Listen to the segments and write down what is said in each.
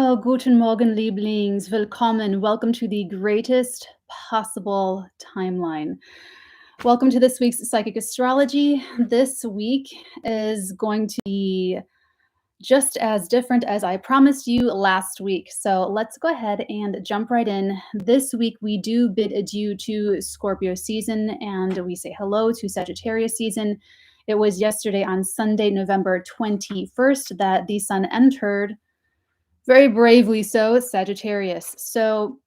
Oh, guten Morgen, Lieblings. Willkommen. Welcome to the greatest possible timeline. Welcome to this week's Psychic Astrology. This week is going to be just as different as I promised you last week. So let's go ahead and jump right in. This week, we do bid adieu to Scorpio season and we say hello to Sagittarius season. It was yesterday on Sunday, November 21st, that the sun entered, very bravely so, Sagittarius. So,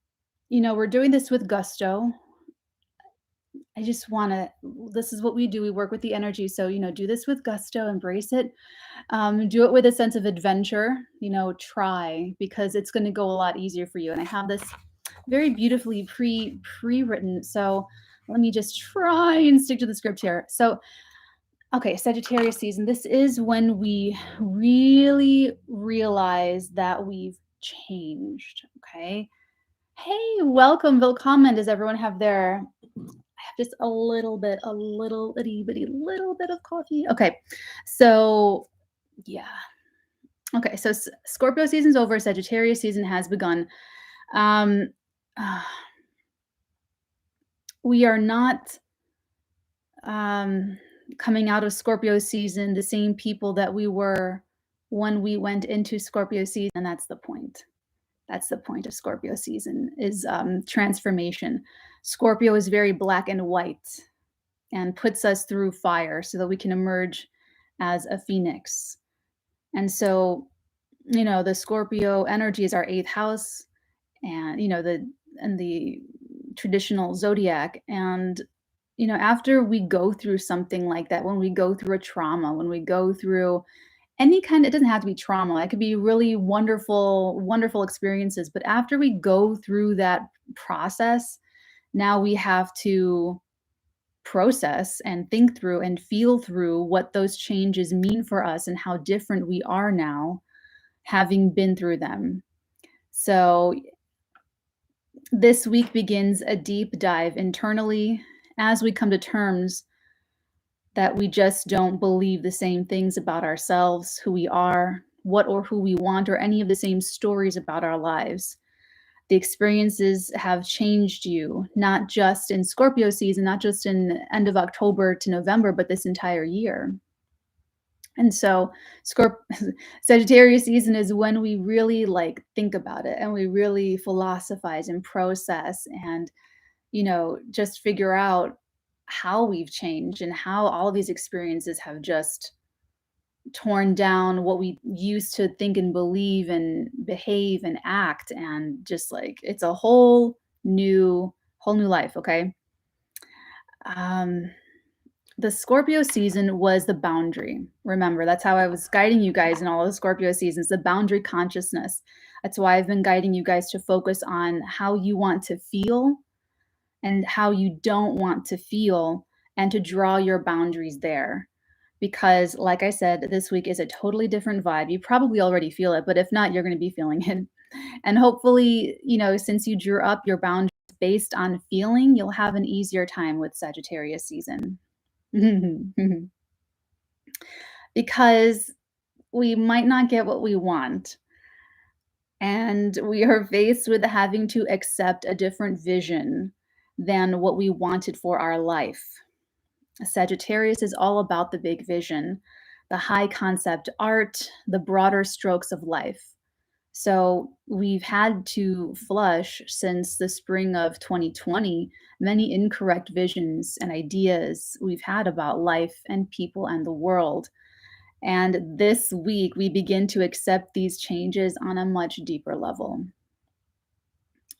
we're doing this with gusto. I just want to, this is what we do. We work with the energy. So, do this with gusto, embrace it. Do it with a sense of adventure, try, because it's going to go a lot easier for you. And I have this very beautifully pre-written. So let me just try and stick to the script here. So, okay, Sagittarius season. This is when we really realize that we've changed. Okay. Hey, welcome, willkommen. Does everyone have their? I have just a little itty bitty little bit of coffee. Okay, so yeah. Okay, so Scorpio season's over. Sagittarius season has begun. We are not coming out of Scorpio season the same people that we were when we went into Scorpio season, and that's the point. That's the point of Scorpio season, is transformation. Scorpio is very black and white and puts us through fire so that we can emerge as a phoenix. And so, the Scorpio energy is our 8th house, and the traditional zodiac. And after we go through something like that, when we go through a trauma, when we go through any kind, it doesn't have to be trauma. It could be really wonderful experiences. But after we go through that process, now we have to process and think through and feel through what those changes mean for us and how different we are now, having been through them. So this week begins a deep dive internally as we come to terms that we just don't believe the same things about ourselves, who we are, what or who we want, or any of the same stories about our lives. The experiences have changed you, not just in Scorpio season, not just in end of October to November, but this entire year. And so Sagittarius season is when we really think about it and we really philosophize and process and, just figure out how we've changed and how all of these experiences have just torn down what we used to think and believe and behave and act, and just it's a whole new life. Okay. The Scorpio season was the boundary. Remember, that's how I was guiding you guys in all of the Scorpio seasons, the boundary consciousness. That's why I've been guiding you guys to focus on how you want to feel and how you don't want to feel, and to draw your boundaries there. Because like I said, this week is a totally different vibe. You probably already feel it, but if not, you're going to be feeling it. And hopefully, since you drew up your boundaries based on feeling, you'll have an easier time with Sagittarius season. Because we might not get what we want. And we are faced with having to accept a different vision than what we wanted for our life. Sagittarius is all about the big vision, the high concept art, the broader strokes of life. So we've had to flush since the spring of 2020 many incorrect visions and ideas we've had about life and people and the world. And this week, we begin to accept these changes on a much deeper level.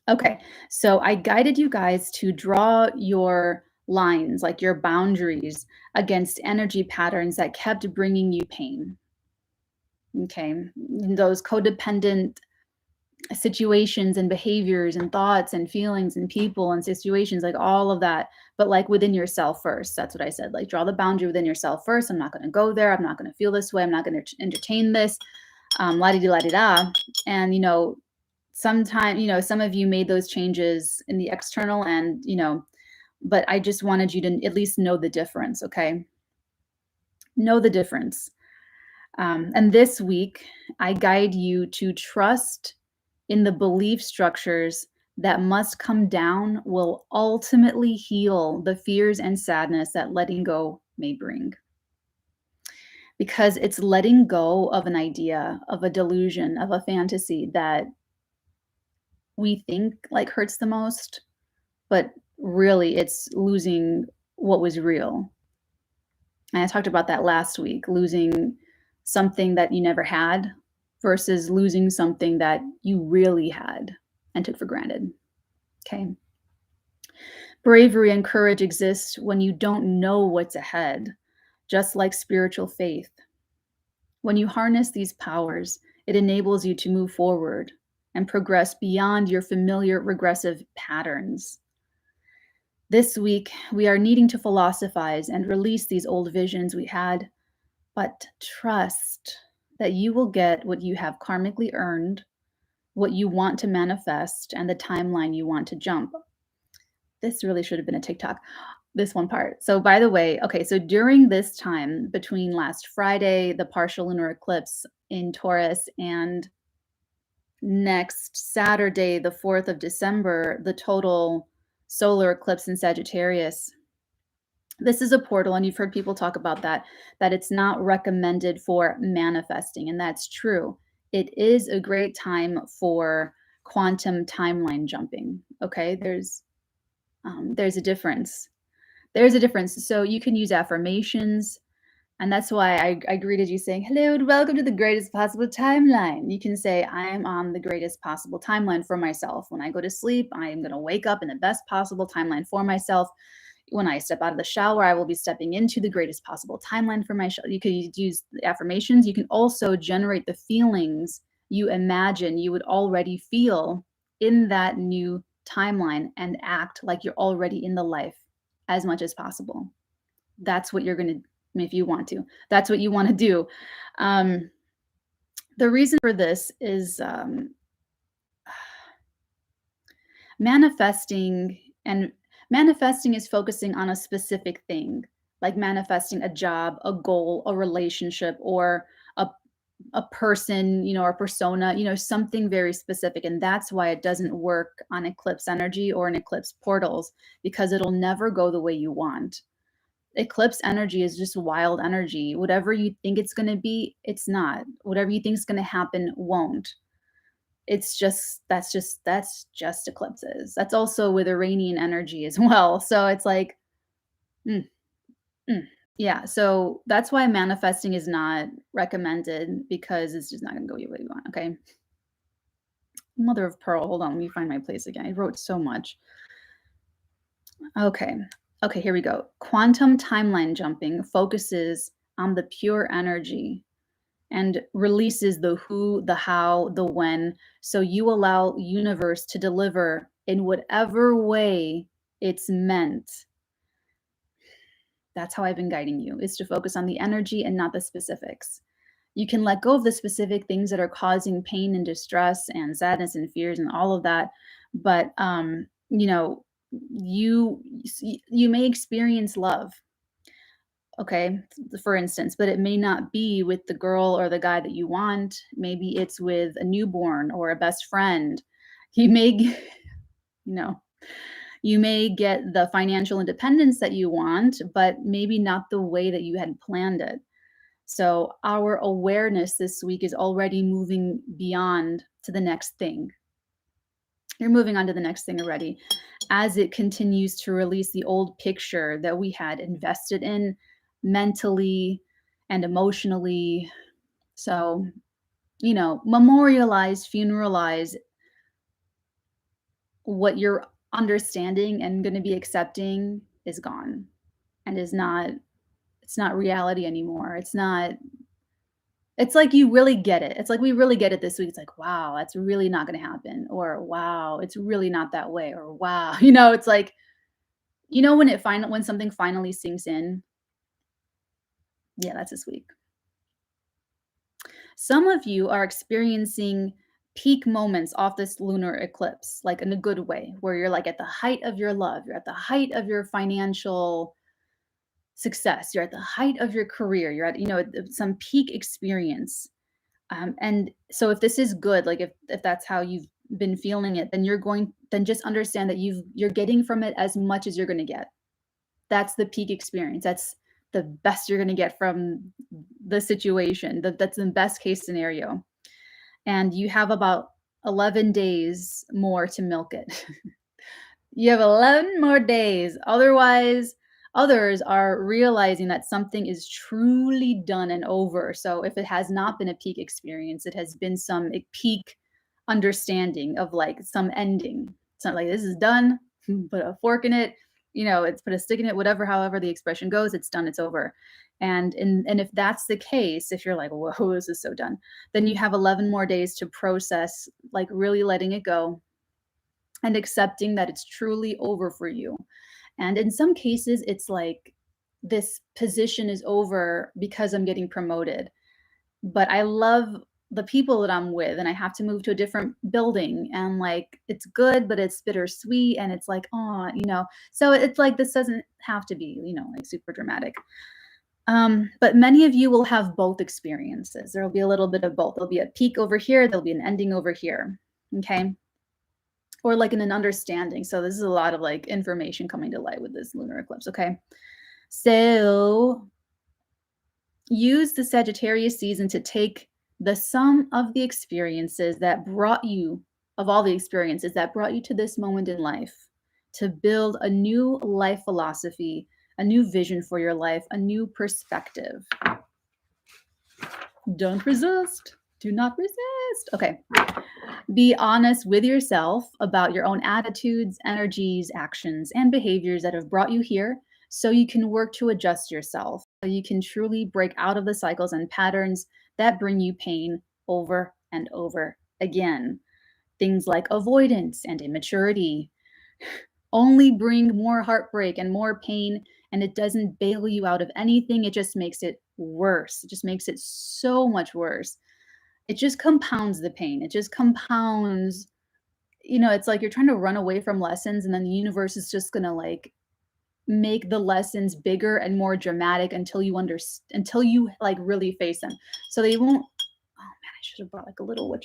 Okay, so I guided you guys to draw your lines, like your boundaries, against energy patterns that kept bringing you pain. Okay, those codependent situations and behaviors and thoughts and feelings and people and situations, like all of that, but within yourself first. That's what I said. Draw the boundary within yourself first. I'm not going to go there. I'm not going to feel this way. I'm not going to entertain this. La-di-da. And, sometimes, some of you made those changes in the external and, but I just wanted you to at least know the difference. Okay. Know the difference. And this week, I guide you to trust in the belief structures that must come down will ultimately heal the fears and sadness that letting go may bring. Because it's letting go of an idea, of a delusion, of a fantasy that we think like hurts the most, but really it's losing what was real. And I talked about that last week, losing something that you never had versus losing something that you really had and took for granted. Okay. Bravery and courage exist when you don't know what's ahead, just like spiritual faith. When you harness these powers, it enables you to move forward and progress beyond your familiar regressive patterns. This week, we are needing to philosophize and release these old visions we had, but trust that you will get what you have karmically earned, what you want to manifest, and the timeline you want to jump. This really should have been a TikTok, this one part. So by the way, okay, so during this time between last Friday, the partial lunar eclipse in Taurus, and next Saturday, the 4th of December, the total solar eclipse in Sagittarius. This is a portal, and you've heard people talk about that it's not recommended for manifesting, and that's true. It is a great time for quantum timeline jumping, okay? There's a difference. There's a difference. So you can use affirmations, and that's why I greeted you saying, hello and welcome to the greatest possible timeline. You can say, I am on the greatest possible timeline for myself. When I go to sleep, I am going to wake up in the best possible timeline for myself. When I step out of the shower, I will be stepping into the greatest possible timeline for myself. You could use the affirmations. You can also generate the feelings you imagine you would already feel in that new timeline and act like you're already in the life as much as possible. That's what you're going to, if you want to, that's what you want to do. The reason for this is manifesting is focusing on a specific thing, like manifesting a job, a goal, a relationship, or a person, or a persona, something very specific. And that's why it doesn't work on eclipse energy or in eclipse portals, because it'll never go the way you want. Eclipse energy is just wild energy. Whatever you think it's going to be, it's not. Whatever you think is going to happen won't. It's just that's just eclipses. That's also with Iranian energy as well. So it's like, yeah. So that's why manifesting is not recommended, because it's just not going to go the way you want. Okay. Mother of pearl. Hold on. Let me find my place again. I wrote so much. Okay. Okay, here we go. Quantum timeline jumping focuses on the pure energy and releases the who, the how, the when. So you allow universe to deliver in whatever way it's meant. That's how I've been guiding you, is to focus on the energy and not the specifics. You can let go of the specific things that are causing pain and distress and sadness and fears and all of that. But, you may experience love, okay, for instance, but it may not be with the girl or the guy that you want. Maybe it's with a newborn or a best friend. You may you may get the financial independence that you want, but maybe not the way that you had planned it. So our awareness this week is already moving beyond to the next thing. You're moving on to the next thing already, as it continues to release the old picture that we had invested in mentally and emotionally. So, memorialize, funeralize what you're understanding and going to be accepting is gone and it's not reality anymore. It's like you really get it. It's like we really get it this week. It's like, wow, that's really not going to happen. Or wow, it's really not that way. Or wow, it's like, when something finally sinks in. Yeah, that's this week. Some of you are experiencing peak moments off this lunar eclipse, like in a good way, where you're like at the height of your love, you're at the height of your financial success, you're at the height of your career, you're at, some peak experience. And so if this is good, like if that's how you've been feeling it, then just understand that you're getting from it as much as you're going to get. That's the peak experience. That's the best you're going to get from the situation. That's the best case scenario. And you have about 11 days more to milk it. You have 11 more days. Otherwise, others are realizing that something is truly done and over. So if it has not been a peak experience, it has been some peak understanding of like some ending. It's not like this is done, put a fork in it, it's put a stick in it, whatever, however the expression goes, it's done, it's over. And if that's the case, if you're like, whoa, this is so done, then you have 11 more days to process, like really letting it go and accepting that it's truly over for you. And in some cases, it's like this position is over because I'm getting promoted. But I love the people that I'm with, and I have to move to a different building. And like, it's good, but it's bittersweet. And it's like, oh, so it's like, this doesn't have to be, like super dramatic. But many of you will have both experiences. There'll be a little bit of both. There'll be a peak over here, there'll be an ending over here. Okay. Or like in an understanding. So this is a lot of like information coming to light with this lunar eclipse. Okay. So use the Sagittarius season to take the sum of the experiences that brought you, of all the experiences that brought you to this moment in life, to build a new life philosophy, a new vision for your life, a new perspective. Don't resist. Do not resist. Okay. Be honest with yourself about your own attitudes, energies, actions, and behaviors that have brought you here so you can work to adjust yourself, so you can truly break out of the cycles and patterns that bring you pain over and over again. Things like avoidance and immaturity only bring more heartbreak and more pain, and it doesn't bail you out of anything. It just makes it worse. It just makes it so much worse. It just compounds the pain. It just compounds, it's like you're trying to run away from lessons, and then the universe is just going to like make the lessons bigger and more dramatic until you like really face them. So they won't, oh man, I should have brought like a little,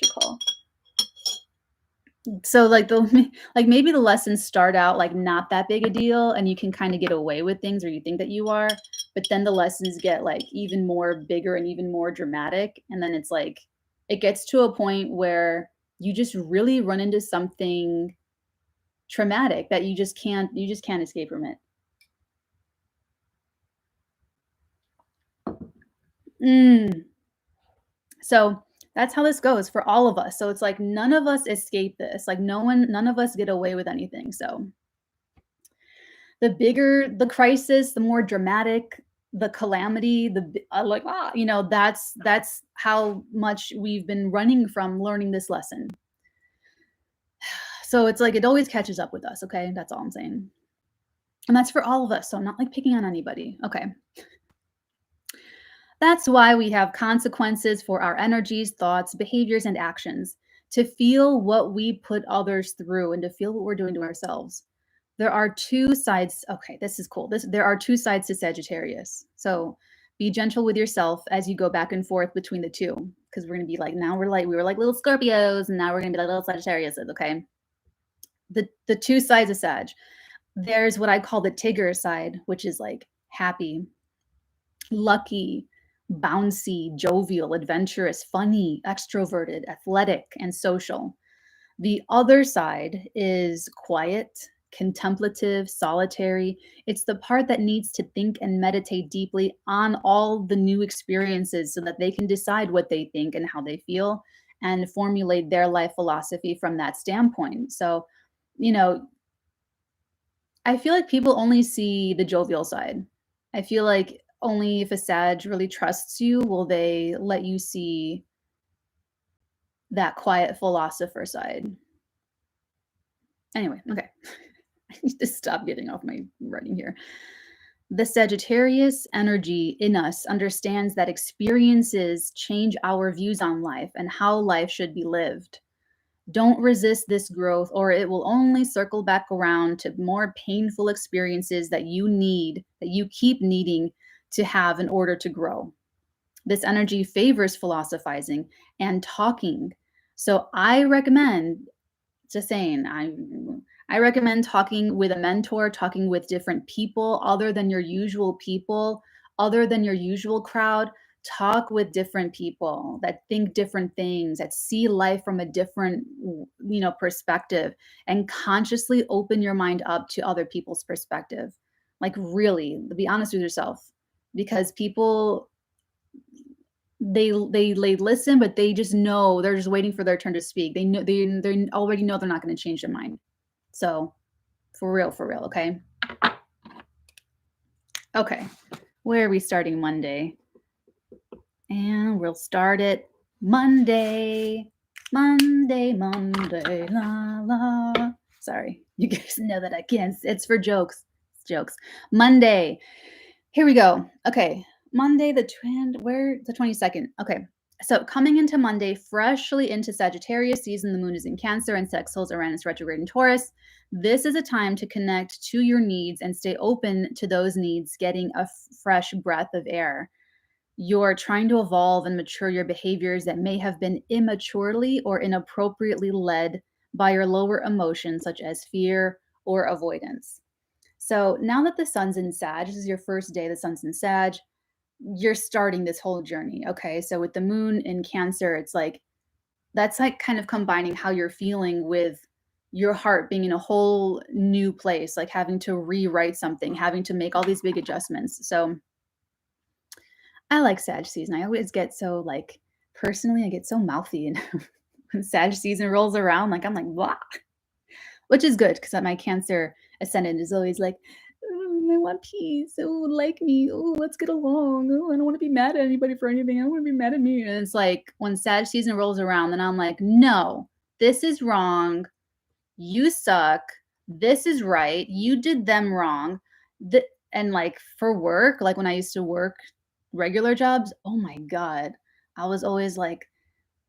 so like like maybe the lessons start out like not that big a deal and you can kind of get away with things, or you think that you are, but then the lessons get like even more bigger and even more dramatic. And then it's like, it gets to a point where you just really run into something traumatic that you just can't escape from it. So that's how this goes for all of us. So it's like none of us escape this. Like none of us get away with anything. So the bigger the crisis, the more dramatic the calamity, that's how much we've been running from learning this lesson. So it's like it always catches up with us. Okay, that's all I'm saying. And that's for all of us. So I'm not like picking on anybody. Okay. That's why we have consequences for our energies, thoughts, behaviors, and actions, to feel what we put others through and to feel what we're doing to ourselves. There are two sides. Okay, this is cool. There are two sides to Sagittarius. So be gentle with yourself as you go back and forth between the two, because we're going to be like, now we were like little Scorpios, and now we're going to be like little Sagittariuses. Okay. The two sides of Sag. There's what I call the Tigger side, which is like happy, lucky, bouncy, jovial, adventurous, funny, extroverted, athletic, and social. The other side is quiet, contemplative, solitary. It's the part that needs to think and meditate deeply on all the new experiences so that they can decide what they think and how they feel and formulate their life philosophy from that standpoint. So, I feel like people only see the jovial side. I feel like only if a Sag really trusts you will they let you see that quiet philosopher side. Anyway, okay. I need to stop getting off my writing here. The Sagittarius energy in us understands that experiences change our views on life and how life should be lived. Don't resist this growth, or it will only circle back around to more painful experiences that you keep needing to have in order to grow. This energy favors philosophizing and talking. So I recommend Just saying, I recommend talking with a mentor, talking with different people other than your usual people, other than your usual crowd. Talk with different people that think different things, that see life from a different, perspective, and consciously open your mind up to other people's perspective. Like really, be honest with yourself, because people they listen, but they just know they're just waiting for their turn to speak. They know they already know they're not going to change their mind. So for real, okay? Okay. Where are we starting Monday? And we'll start it Monday. Monday, la la. Sorry. You guys know that I can't. It's for jokes. It's jokes. Monday. Here we go. Okay. Monday the 22nd. Okay. So coming into Monday, freshly into Sagittarius season, the moon is in Cancer and sextiles Uranus retrograde in Taurus. This is a time to connect to your needs and stay open to those needs, getting a fresh breath of air. You're trying to evolve and mature your behaviors that may have been immaturely or inappropriately led by your lower emotions, such as fear or avoidance. So now that the sun's in Sag, this is your first day the sun's in Sag, you're starting this whole journey. Okay. So with the moon in Cancer, it's like that's like kind of combining how you're feeling with your heart being in a whole new place, like having to rewrite something, having to make all these big adjustments. So I like Sag season. I always get so like personally, I get so mouthy and when Sag season rolls around, like I'm like, blah, which is good because my Cancer ascendant is always like, "Oh, I want peace. Oh, like me. Oh, let's get along. Oh, I don't want to be mad at anybody for anything. I don't want to be mad at me." And it's like when Sag season rolls around, then I'm like, no, this is wrong. You suck. This is right. You did them wrong. And like for work, like when I used to work regular jobs, oh my God, I was always like,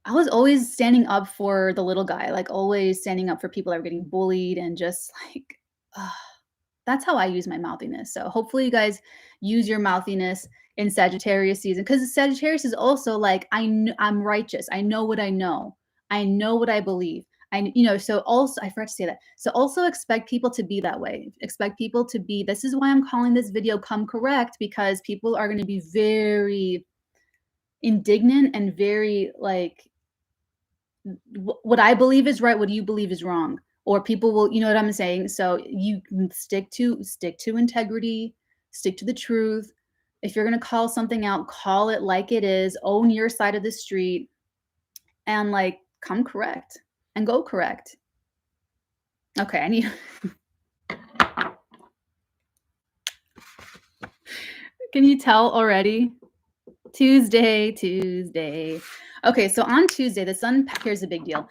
I was always standing up for the little guy, like always standing up for people that were getting bullied and just like, ugh, that's how I use my mouthiness. So hopefully you guys use your mouthiness in Sagittarius season because Sagittarius is also like I'm righteous. I know what I know. I know what I believe. So also I forgot to say that. So also expect people to be that way. Expect people to be. This is why I'm calling this video "Come Correct" because people are going to be very indignant and very like what I believe is right, what you believe is wrong. Or people will, you know what I'm saying? So you can stick to integrity, stick to the truth. If you're going to call something out, call it like it is, own your side of the street and like come correct and go correct. Okay, I need Can you tell already? Tuesday. Okay, so on Tuesday, the sun, here's a big deal.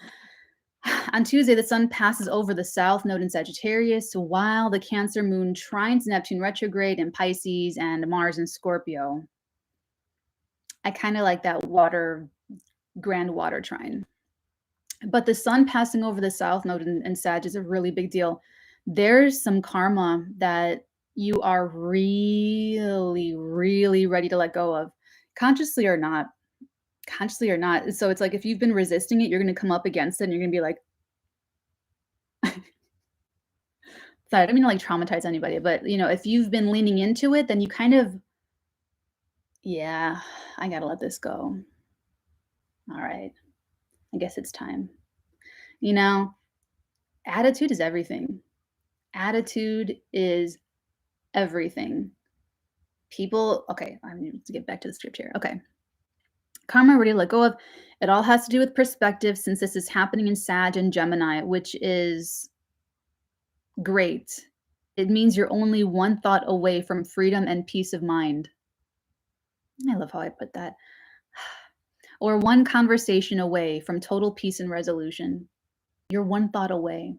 On Tuesday, the sun passes over the south node in Sagittarius, while the Cancer moon trines Neptune retrograde in Pisces and Mars in Scorpio. I kind of like that grand water trine. But the sun passing over the south node in Sag is a really big deal. There's some karma that you are really, really ready to let go of, consciously or not. So it's like if you've been resisting it, you're going to come up against it and you're going to be like, sorry, I don't mean to like traumatize anybody, but if you've been leaning into it, then you kind of, yeah, I gotta let this go. All right, I guess it's time. Attitude is everything. Attitude is everything. Okay, I need to get back to the script here. Okay. Karma, ready to let go of. It all has to do with perspective since this is happening in Sag and Gemini, which is great. It means you're only one thought away from freedom and peace of mind. I love how I put that. Or one conversation away from total peace and resolution. You're one thought away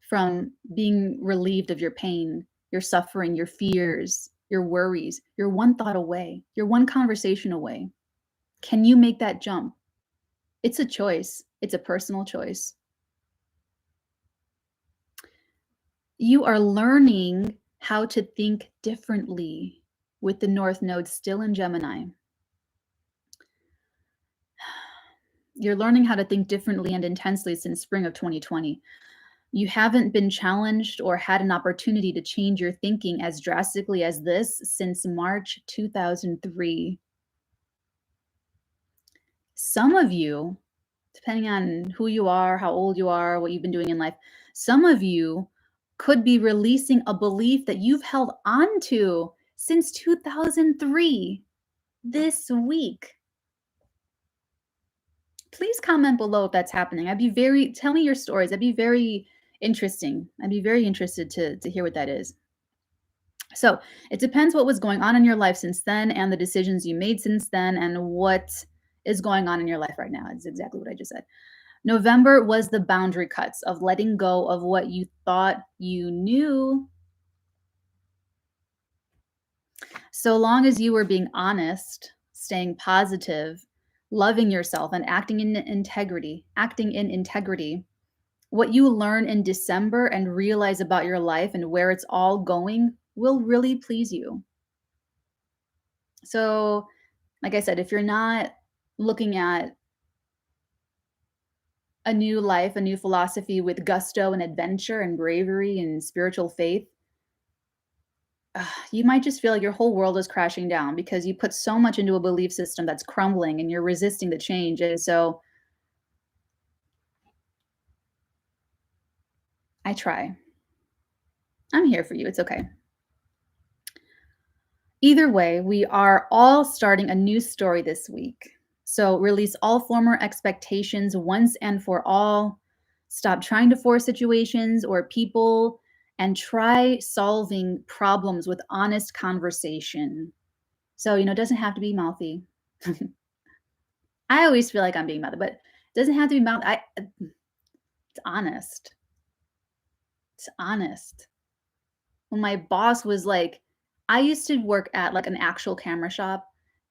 from being relieved of your pain, your suffering, your fears, your worries. You're one thought away. You're one conversation away. Can you make that jump? It's a choice. It's a personal choice. You are learning how to think differently with the North Node still in Gemini. You're learning how to think differently and intensely since spring of 2020. You haven't been challenged or had an opportunity to change your thinking as drastically as this since March 2003. Some of you, depending on who you are, how old you are, what you've been doing in life, some of you could be releasing a belief that you've held on to since 2003 this week. Please comment below if that's happening. Tell me your stories. That'd be very interesting. I'd be very interested to hear what that is. So it depends what was going on in your life since then and the decisions you made since then and what is going on in your life right now. It's exactly what I just said. November was the boundary cuts of letting go of what you thought you knew. So long as you were being honest, staying positive, loving yourself, and acting in integrity, what you learn in December and realize about your life and where it's all going will really please you. So, like I said, if you're not looking at a new life, a new philosophy with gusto and adventure and bravery and spiritual faith, you might just feel like your whole world is crashing down because you put so much into a belief system that's crumbling and you're resisting the change. And so I try. I'm here for you. It's okay. Either way, we are all starting a new story this week. So release all former expectations once and for all. Stop trying to force situations or people and try solving problems with honest conversation. So, it doesn't have to be mouthy. I always feel like I'm being mouthy, but it doesn't have to be mouthy. It's honest. It's honest. When my boss was like, I used to work at like an actual camera shop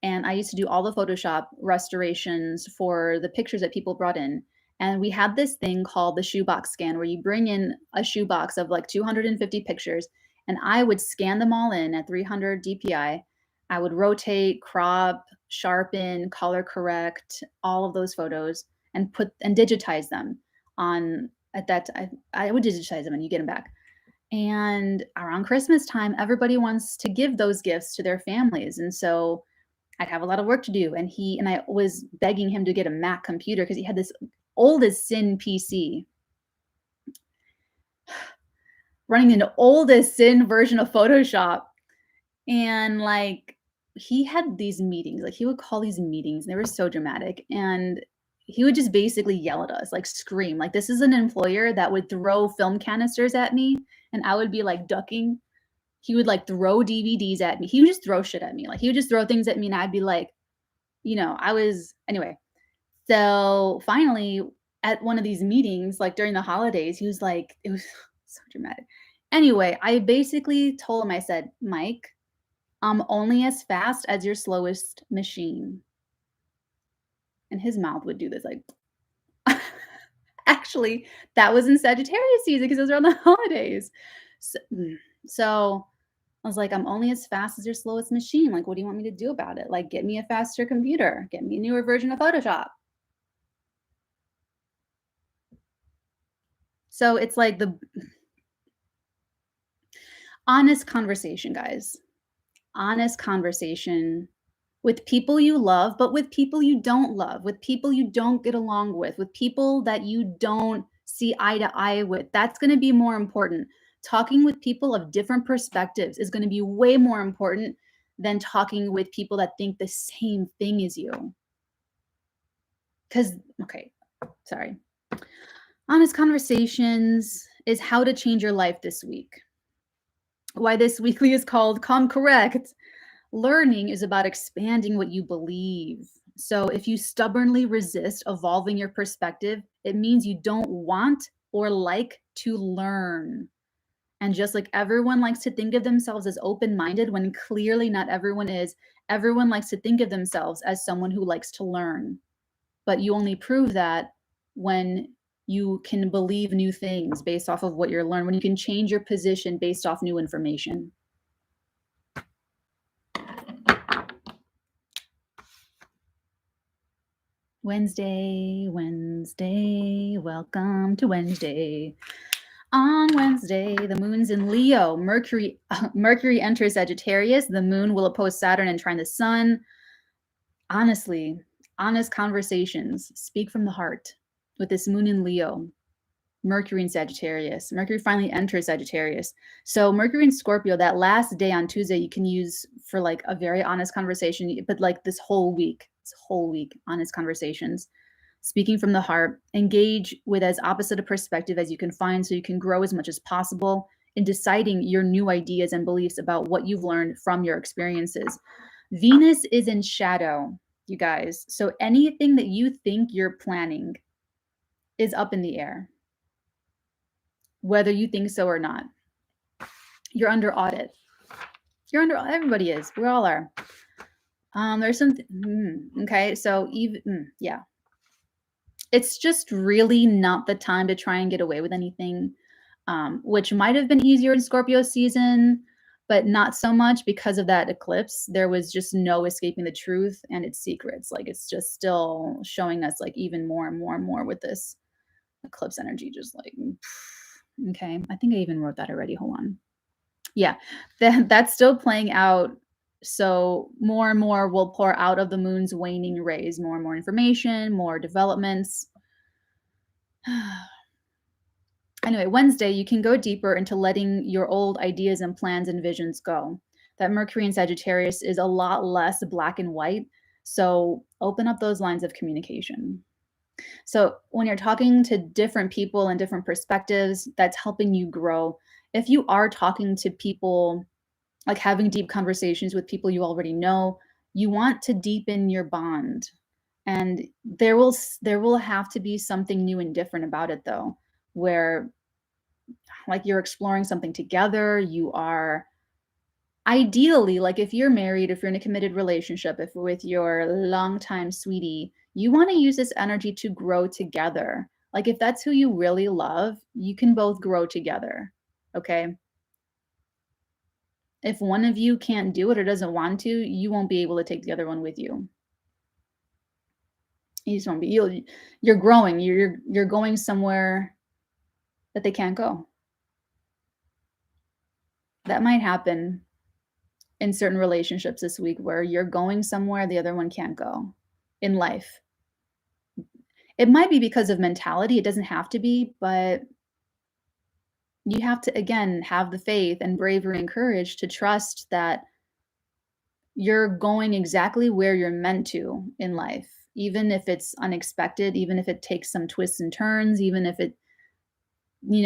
and I used to do all the Photoshop restorations for the pictures that people brought in. And we had this thing called the shoebox scan where you bring in a shoebox of like 250 pictures and I would scan them all in at 300 DPI. I would rotate, crop, sharpen, color correct all of those photos and digitize them on at that I would digitize them and you get them back. And around Christmas time, everybody wants to give those gifts to their families. And so I'd have a lot of work to do. And I was begging him to get a Mac computer because he had this old as sin PC running an old as sin version of Photoshop. And like he had these meetings, like he would call these meetings, and they were so dramatic. And he would just basically yell at us, like scream. Like this is an employer that would throw film canisters at me and I would be like ducking. He would like throw DVDs at me. He would just throw shit at me. Like he would just throw things at me and I'd be like, anyway. So finally at one of these meetings, like during the holidays, he was like, it was so dramatic. Anyway, I basically told him, I said, Mike, I'm only as fast as your slowest machine. And his mouth would do this like, actually, that was in Sagittarius season because it was around the holidays. So I was like, I'm only as fast as your slowest machine. Like, what do you want me to do about it? Like, get me a faster computer, get me a newer version of Photoshop. So it's like the honest conversation, guys. Honest conversation with people you love, but with people you don't love, with people you don't get along with people that you don't see eye to eye with. That's going to be more important. Talking with people of different perspectives is going to be way more important than talking with people that think the same thing as you. Sorry. Honest conversations is how to change your life this week. Why this weekly is called Come Correct. Learning is about expanding what you believe. So if you stubbornly resist evolving your perspective, it means you don't want or like to learn. And just like everyone likes to think of themselves as open-minded when clearly not everyone is, everyone likes to think of themselves as someone who likes to learn. But you only prove that when you can believe new things based off of what you're learning, when you can change your position based off new information. Wednesday, Wednesday, welcome to Wednesday. On Wednesday, the moon's in Leo. Mercury enters Sagittarius. The moon will oppose Saturn and trine the sun. Honestly, honest conversations, speak from the heart. With this moon in Leo, Mercury in Sagittarius. Mercury finally enters Sagittarius. So Mercury in Scorpio, that last day on Tuesday, you can use for like a very honest conversation, but like this whole week, honest conversations, speaking from the heart, engage with as opposite a perspective as you can find so you can grow as much as possible in deciding your new ideas and beliefs about what you've learned from your experiences. Venus is in shadow, you guys. So anything that you think you're planning is up in the air, whether you think so or not. You're under audit. Everybody is. We all are. There's some, okay. So even, yeah. It's just really not the time to try and get away with anything, which might have been easier in Scorpio season, but not so much because of that eclipse. There was just no escaping the truth and its secrets. Like it's just still showing us like even more and more and more with this eclipse energy, just like, okay. I think I even wrote that already. Hold on. Yeah, that's still playing out. So more and more will pour out of the moon's waning rays, more and more information, more developments. Anyway, Wednesday, you can go deeper into letting your old ideas and plans and visions go. That Mercury in Sagittarius is a lot less black and white. So open up those lines of communication. So when you're talking to different people and different perspectives, that's helping you grow. If you are talking to people, like having deep conversations with people you already know, you want to deepen your bond. And there will have to be something new and different about it though, where like you're exploring something together. You are ideally, like if you're married, if you're in a committed relationship, if with your longtime sweetie, you want to use this energy to grow together. Like if that's who you really love, you can both grow together. Okay. If one of you can't do it or doesn't want to, you won't be able to take the other one with you. You just won't be. You're growing. You're going somewhere that they can't go. That might happen in certain relationships this week where you're going somewhere the other one can't go in life. It might be because of mentality. It doesn't have to be, but you have to, again, have the faith and bravery and courage to trust that you're going exactly where you're meant to in life, even if it's unexpected, even if it takes some twists and turns, even if it, you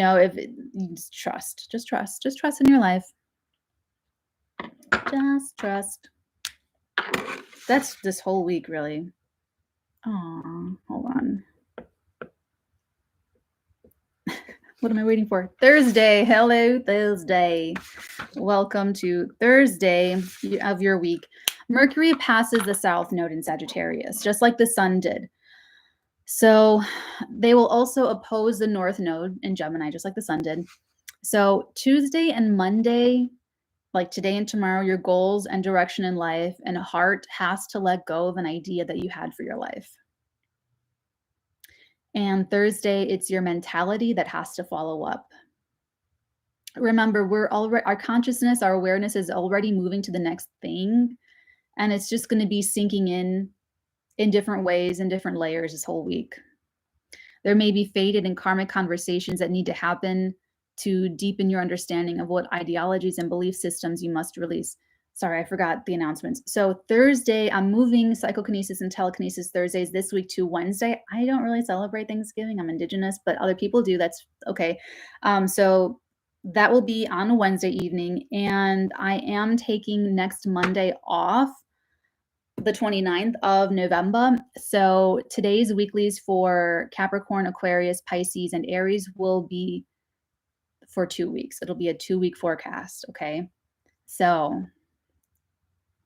just trust in your life. Just trust. That's this whole week, really. Oh, hold on. What am I waiting for? Thursday. Hello, Thursday. Welcome to Thursday of your week. Mercury passes the South Node in Sagittarius, just like the Sun did. So they will also oppose the North Node in Gemini, just like the Sun did. So Tuesday and Monday, like today and tomorrow, your goals and direction in life and heart has to let go of an idea that you had for your life. And Thursday, it's your mentality that has to follow up. Remember, our consciousness, our awareness is already moving to the next thing. And it's just going to be sinking in different ways, in different layers this whole week. There may be fated and karmic conversations that need to happen to deepen your understanding of what ideologies and belief systems you must release. Sorry, I forgot the announcements. So Thursday, I'm moving psychokinesis and telekinesis Thursdays this week to Wednesday. I don't really celebrate Thanksgiving. I'm Indigenous, but other people do. That's okay. So that will be on a Wednesday evening. And I am taking next Monday off, the 29th of November. So today's weeklies for Capricorn, Aquarius, Pisces, and Aries will be for 2 weeks. It'll be a 2-week forecast. Okay. So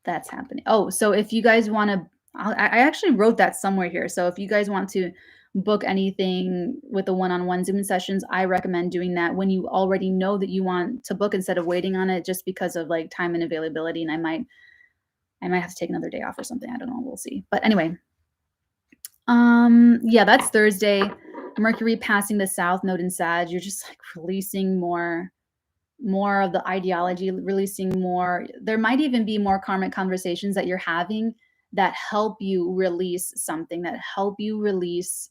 that's happening. Oh, so if you guys want to, I actually wrote that somewhere here. So if you guys want to book anything with the one-on-one Zoom sessions, I recommend doing that when you already know that you want to book instead of waiting on it, just because of like time and availability. And I might have to take another day off or something. I don't know. We'll see. But anyway, Yeah, that's Thursday. Mercury passing the South node in Sag. You're just like releasing more of the ideology, releasing more. There might even be more karmic conversations that you're having that help you release something, that help you release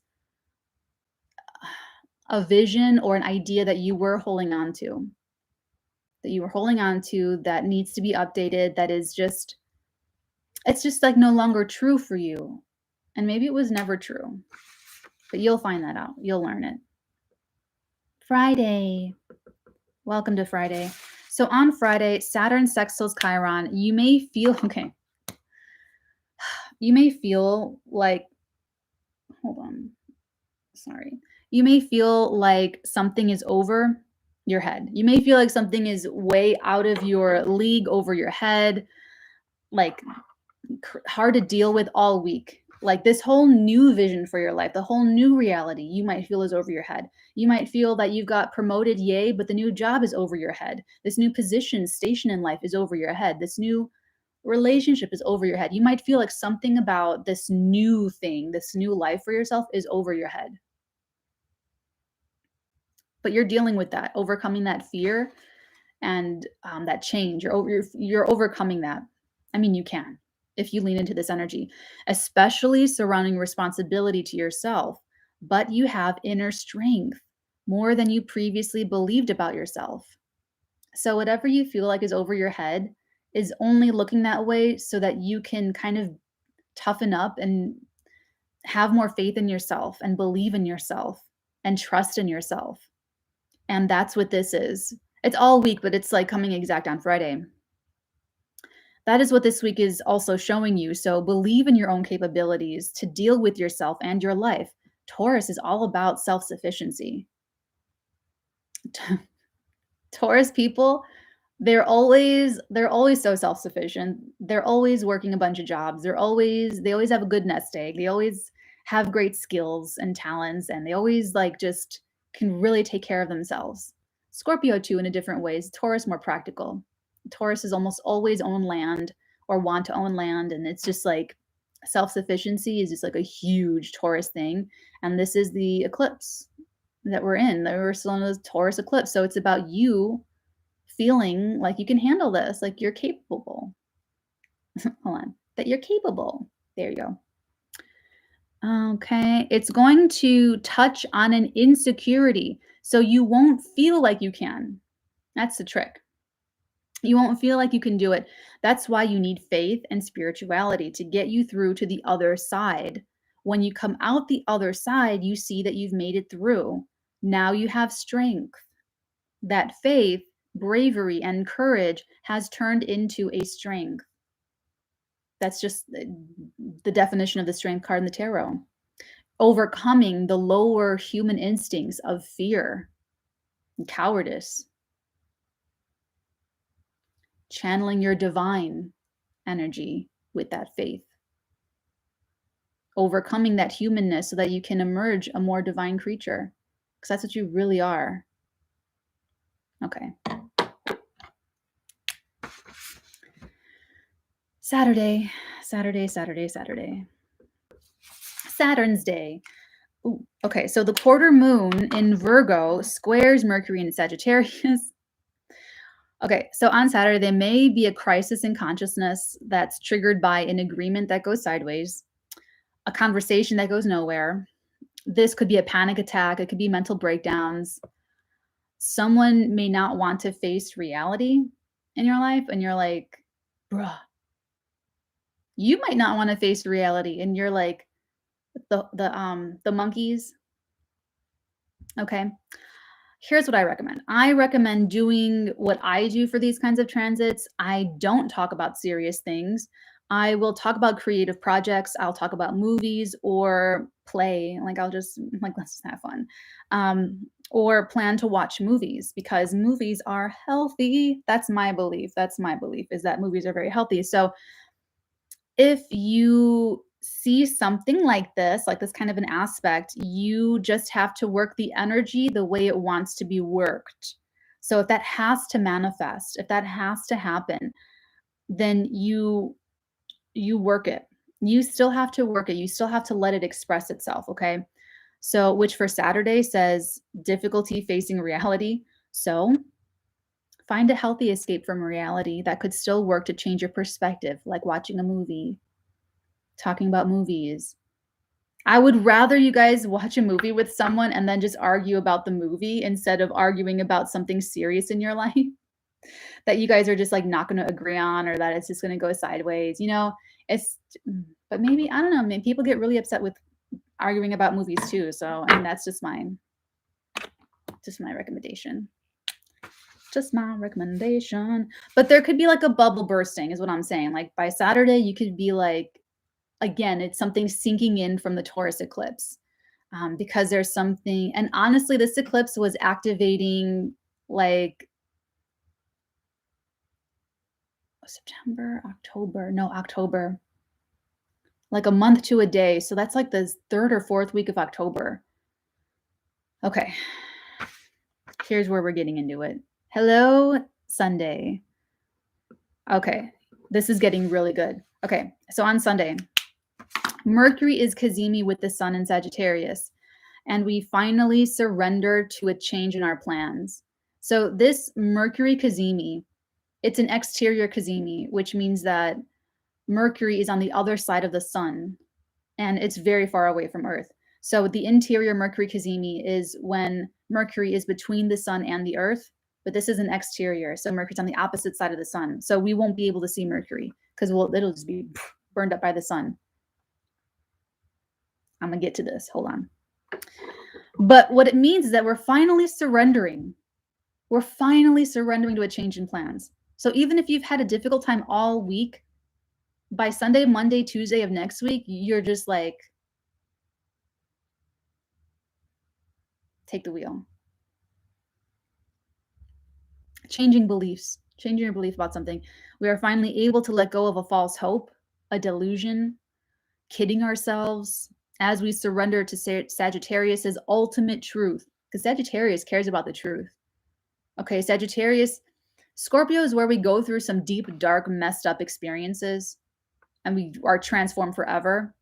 a vision or an idea that you were holding on to, that needs to be updated, that is just, it's just like no longer true for you. And maybe it was never true, but you'll find that out. You'll learn it. Friday. Welcome to Friday. So on Friday, Saturn sextiles Chiron. You may feel, okay. You may feel like, hold on. Sorry. You may feel like something is over your head. You may feel like something is way out of your league, over your head, like hard to deal with all week. Like this whole new vision for your life, the whole new reality you might feel is over your head. You might feel that you've got promoted, yay, but the new job is over your head. This new position, station in life is over your head. This new relationship is over your head. You might feel like something about this new thing, this new life for yourself is over your head. But you're dealing with that, overcoming that fear and that change. You're overcoming that. I mean, you can if you lean into this energy, especially surrounding responsibility to yourself. But you have inner strength, more than you previously believed about yourself. So whatever you feel like is over your head is only looking that way so that you can kind of toughen up and have more faith in yourself and believe in yourself and trust in yourself. And that's what this is. It's all week, but it's like coming exact on Friday. That is what this week is also showing you. So believe in your own capabilities to deal with yourself and your life. Taurus is all about self-sufficiency. Taurus people, they're always so self-sufficient. They're always working a bunch of jobs. They always have a good nest egg. They always have great skills and talents, and they always like just can really take care of themselves. Scorpio too, in a different ways. Taurus more practical. Taurus is almost always own land or want to own land, and it's just like self-sufficiency is just like a huge Taurus thing. And this is the eclipse that we're in. We're still in the Taurus eclipse, so it's about you feeling like you can handle this, like you're capable. Hold on, that you're capable. There you go. Okay, it's going to touch on an insecurity, so you won't feel like you can. That's the trick. You won't feel like you can do it. That's why you need faith and spirituality to get you through to the other side. When you come out the other side, you see that you've made it through. Now you have strength. That faith, bravery, and courage has turned into a strength. That's just the definition of the strength card in the tarot. Overcoming the lower human instincts of fear and cowardice. Channeling your divine energy with that faith. Overcoming that humanness so that you can emerge a more divine creature, because that's what you really are. Okay. Saturday. Saturn's Day. Ooh, okay, so the quarter moon in Virgo squares Mercury in Sagittarius. Okay, so on Saturday, there may be a crisis in consciousness that's triggered by an agreement that goes sideways, a conversation that goes nowhere. This could be a panic attack. It could be mental breakdowns. Someone may not want to face reality in your life, and you're like, bruh. You might not want to face reality, and you're like, the monkeys. Okay. Here's what I recommend. I recommend doing what I do for these kinds of transits. I don't talk about serious things. I will talk about creative projects. I'll talk about movies or play. Like I'll just like let's just have fun. Or plan to watch movies because movies are healthy. That's my belief. Is that movies are very healthy. So if you see something like this kind of an aspect, you just have to work the energy the way it wants to be worked. So if that has to manifest, if that has to happen, then you work it. You still have to work it. You still have to let it express itself, okay? So, which for Saturday says difficulty facing reality. So, find a healthy escape from reality that could still work to change your perspective, like watching a movie, talking about movies. I would rather you guys watch a movie with someone and then just argue about the movie instead of arguing about something serious in your life that you guys are just like not going to agree on, or that it's just going to go sideways. It's, but maybe, I don't know, maybe people get really upset with arguing about movies too. So, I mean, that's just my recommendation. Just my recommendation. But there could be like a bubble bursting, is what I'm saying. Like by Saturday, you could be like, again, it's something sinking in from the Taurus eclipse, because there's something. And honestly, this eclipse was activating like October, like a month to a day. So that's like the 3rd or 4th week of October. Okay, here's where we're getting into it. Hello, Sunday. Okay, this is getting really good. Okay, so on Sunday, Mercury is Cazimi with the sun in Sagittarius, and we finally surrender to a change in our plans. So this Mercury Cazimi, it's an exterior Cazimi, which means that Mercury is on the other side of the sun, and it's very far away from Earth. So the interior Mercury Cazimi is when Mercury is between the sun and the Earth, but this is an exterior. So Mercury's on the opposite side of the sun. So we won't be able to see Mercury because it'll just be burned up by the sun. I'm going to get to this. Hold on. But what it means is that we're finally surrendering. We're finally surrendering to a change in plans. So even if you've had a difficult time all week, by Sunday, Monday, Tuesday of next week, you're just like, take the wheel. Changing your belief about something. We are finally able to let go of a false hope, a delusion, kidding ourselves as we surrender to Sagittarius's ultimate truth, because Sagittarius cares about the truth. Okay, Sagittarius, Scorpio is where we go through some deep, dark, messed up experiences and we are transformed forever.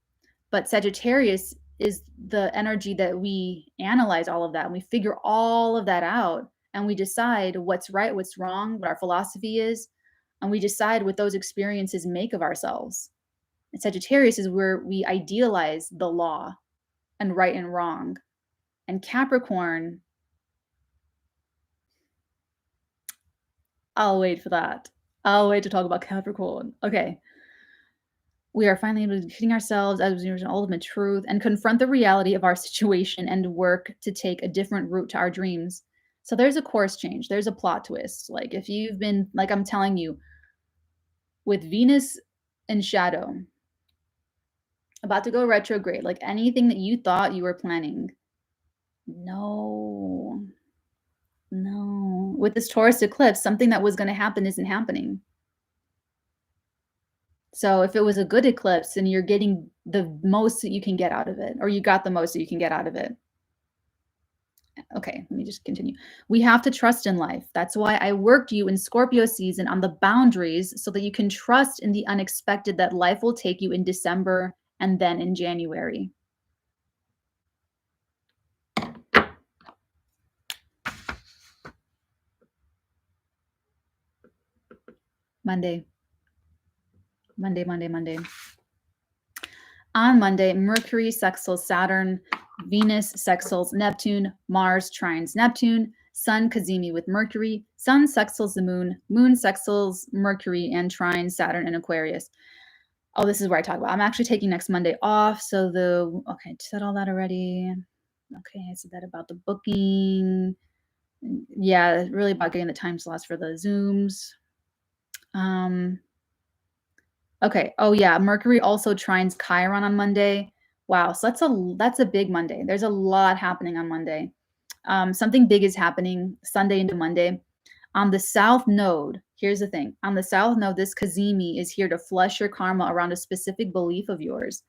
But Sagittarius is the energy that we analyze all of that and we figure all of that out and we decide what's right, what's wrong, what our philosophy is, and we decide what those experiences make of ourselves. And Sagittarius is where we idealize the law and right and wrong. And Capricorn, I'll wait for that. I'll wait to talk about Capricorn. Okay. We are finally able to hitting ourselves as an ultimate truth and confront the reality of our situation and work to take a different route to our dreams. So there's a course change. There's a plot twist. Like if you've been, like I'm telling you, with Venus in shadow, about to go retrograde, like anything that you thought you were planning, no. With this Taurus eclipse, something that was going to happen isn't happening. So if it was a good eclipse, then you're getting the most that you can get out of it, or you got the most that you can get out of it. Okay, let me just continue. We have to trust in life. That's why I worked you in Scorpio season on the boundaries so that you can trust in the unexpected that life will take you in December and then in January. Monday. On Monday, Mercury sextiles Saturn, Venus sextiles Neptune, Mars trines Neptune, Sun Cazimi with Mercury, Sun sextiles the Moon, Moon sextiles Mercury and trines Saturn in Aquarius. Oh, this is where I talk about. I'm actually taking next Monday off. So okay, I said all that already. Okay, I said that about the booking. Yeah, really about getting the time slots for the Zooms. Okay. Oh yeah, Mercury also trines Chiron on Monday. Wow, so that's a big Monday. There's a lot happening on Monday. Something big is happening Sunday into Monday. On the South Node, here's the thing. On the South Node, this Cazimi is here to flush your karma around a specific belief of yours.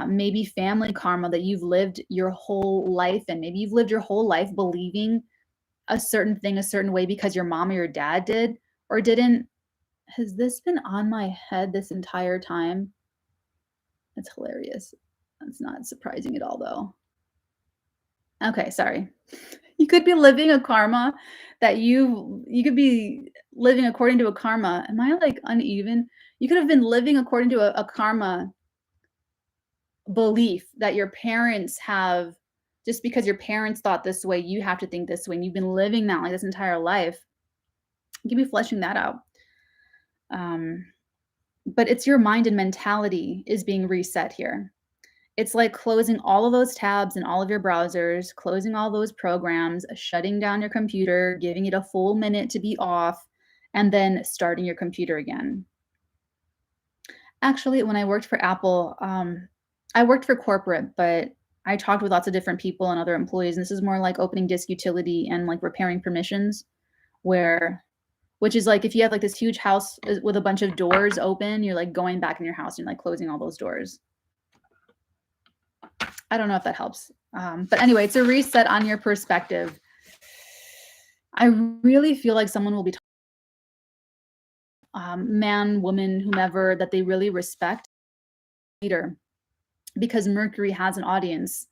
Maybe family karma that you've lived your whole life, and maybe you've lived your whole life believing a certain thing a certain way because your mom or your dad did or didn't. Has this been on my head this entire time? That's hilarious. That's not surprising at all, though. Okay, sorry. You could be living a karma that you could be living according to a karma. Am I, like, uneven? You could have been living according to a karma belief that your parents have just because your parents thought this way, you have to think this way, and you've been living that like this entire life. You could be fleshing that out. Um, but it's your mind and mentality is being reset here. It's like closing all of those tabs in all of your browsers, closing all those programs, shutting down your computer, giving it a full minute to be off, and then starting your computer again. Actually, when I worked for Apple, I worked for corporate, but I talked with lots of different people and other employees. And this is more like opening disk utility and like repairing permissions, which is like if you have like this huge house with a bunch of doors open, you're like going back in your house and like closing all those doors. I don't know if that helps. But anyway, it's a reset on your perspective. I really feel like someone will be man, woman, whomever, that they really respect leader, because Mercury has an audience.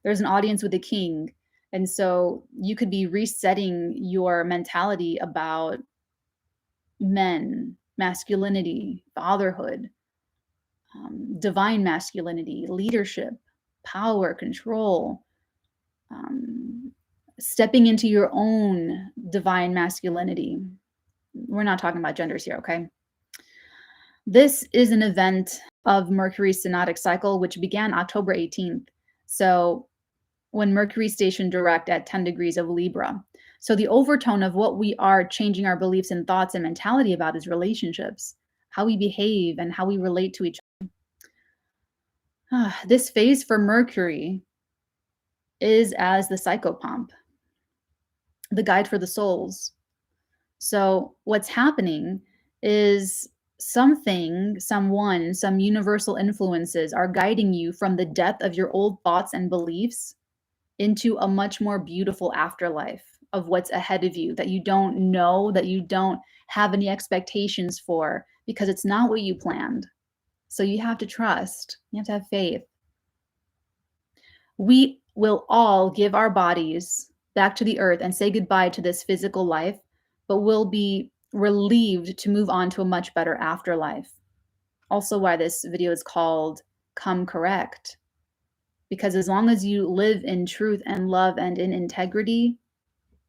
There's an audience with the king. And so you could be resetting your mentality about men, masculinity, fatherhood, divine masculinity, leadership, power, control, stepping into your own divine masculinity. We're not talking about genders here, okay? This is an event of Mercury's synodic cycle, which began October 18th. So when Mercury stationed direct at 10 degrees of Libra. So the overtone of what we are changing our beliefs and thoughts and mentality about is relationships, how we behave and how we relate to each other. This phase for Mercury is as the psychopomp, the guide for the souls. So what's happening is something, someone, some universal influences are guiding you from the depth of your old thoughts and beliefs into a much more beautiful afterlife of what's ahead of you that you don't know, that you don't have any expectations for, because it's not what you planned. So you have to trust, you have to have faith. We will all give our bodies back to the earth and say goodbye to this physical life, but we'll be relieved to move on to a much better afterlife. Also why this video is called Come Correct. Because as long as you live in truth and love and in integrity,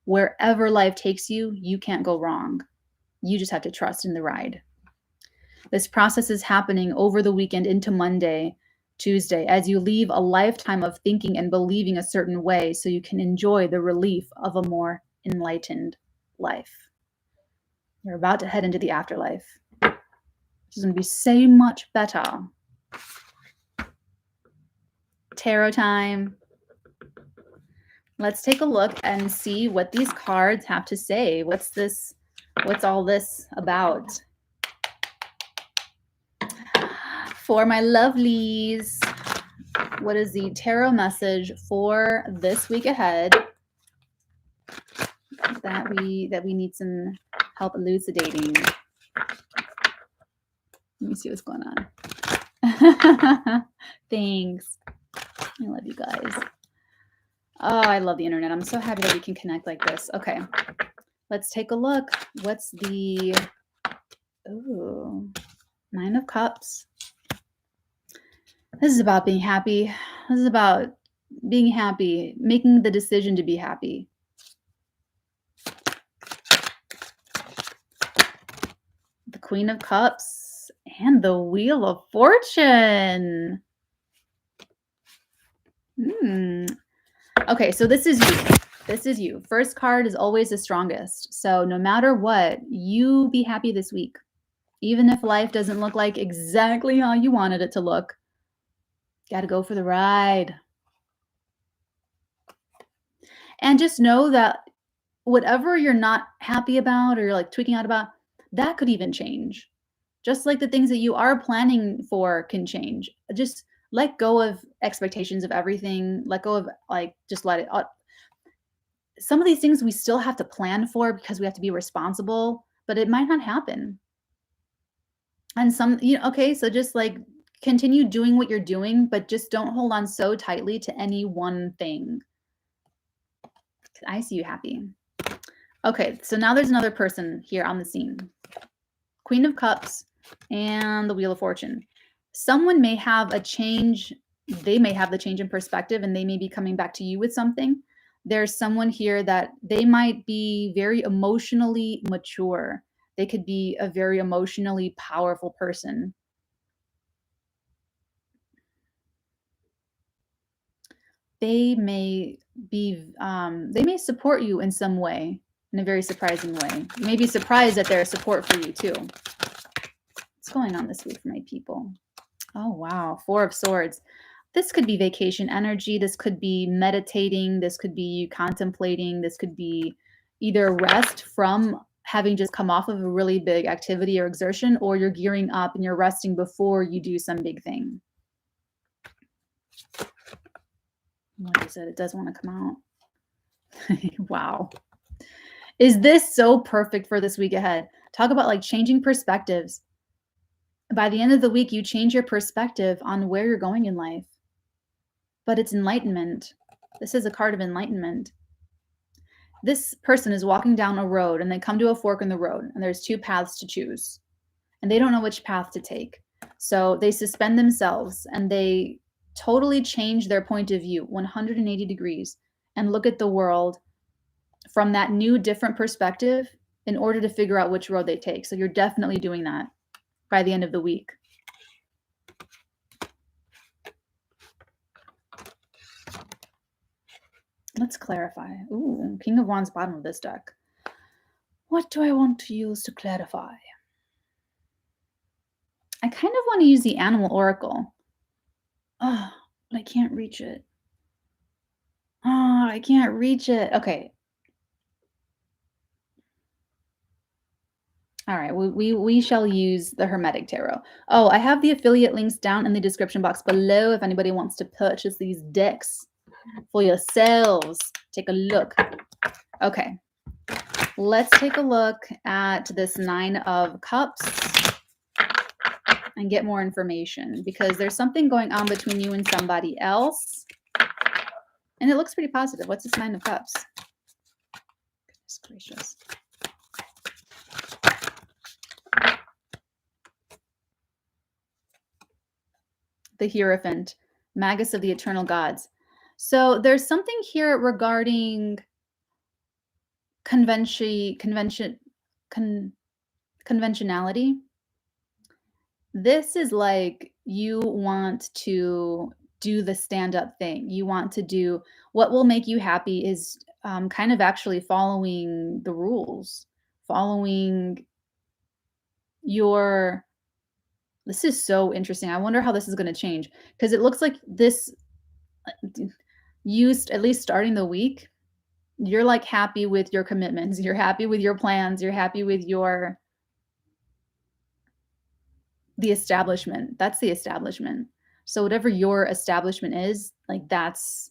wherever life takes you, you can't go wrong. You just have to trust in the ride. This process is happening over the weekend into Monday, Tuesday, as you leave a lifetime of thinking and believing a certain way so you can enjoy the relief of a more enlightened life. You're about to head into the afterlife, which is going to be so much better. Tarot time. Let's take a look and see what these cards have to say. What's all this about? For my lovelies, what is the tarot message for this week ahead that we need some help elucidating? Let me see what's going on. Thanks. I love you guys. Oh, I love the internet. I'm so happy that we can connect like this. Okay, let's take a look. What's the, ooh, Nine of Cups. This is about being happy. This is about being happy, making the decision to be happy. The Queen of Cups and the Wheel of Fortune. Okay, so this is you. This is you. First card is always the strongest. So no matter what, you be happy this week. Even if life doesn't look like exactly how you wanted it to look, got to go for the ride. And just know that whatever you're not happy about or you're like tweaking out about, that could even change. Just like the things that you are planning for can change. Just let go of expectations of everything. Let go of just let it. Some of these things we still have to plan for because we have to be responsible, but it might not happen. And some, okay, so just like continue doing what you're doing, but just don't hold on so tightly to any one thing. I see you happy. Okay, so now there's another person here on the scene. Queen of Cups and the Wheel of Fortune. Someone may have a change. They may have the change in perspective and they may be coming back to you with something. There's someone here that they might be very emotionally mature. They could be a very emotionally powerful person. They may support you in some way, in a very surprising way. You may be surprised at their support for you too. What's going on this week for my people? Oh, wow. 4 of Swords. This could be vacation energy. This could be meditating. This could be you contemplating. This could be either rest from having just come off of a really big activity or exertion, or you're gearing up and you're resting before you do some big thing. Like I said, it does want to come out. Wow. Is this so perfect for this week ahead? Talk about like changing perspectives. By the end of the week, you change your perspective on where you're going in life. But it's enlightenment. This is a card of enlightenment. This person is walking down a road and they come to a fork in the road and there's 2 paths to choose. And they don't know which path to take. So they suspend themselves and they totally change their point of view 180 degrees and look at the world from that new, different perspective in order to figure out which road they take. So you're definitely doing that by the end of the week. Let's clarify. Ooh, King of Wands, bottom of this deck. What do I want to use to clarify? I kind of want to use the Animal Oracle. Oh, but I can't reach it. Oh, I can't reach it. Okay. All right, we shall use the Hermetic Tarot. Oh, I have the affiliate links down in the description box below if anybody wants to purchase these decks for yourselves. Take a look. Okay, let's take a look at this 9 of Cups and get more information because there's something going on between you and somebody else. And it looks pretty positive. What's this 9 of Cups? Goodness gracious. The Hierophant, Magus of the Eternal Gods. So there's something here regarding conventionality. This is like you want to do the stand-up thing. You want to do what will make you happy is kind of actually following the rules, following your... This is so interesting. I wonder how this is going to change because it looks like this used, at least starting the week, you're like happy with your commitments. You're happy with your plans. You're happy with the establishment. That's the establishment. So whatever your establishment is, like that's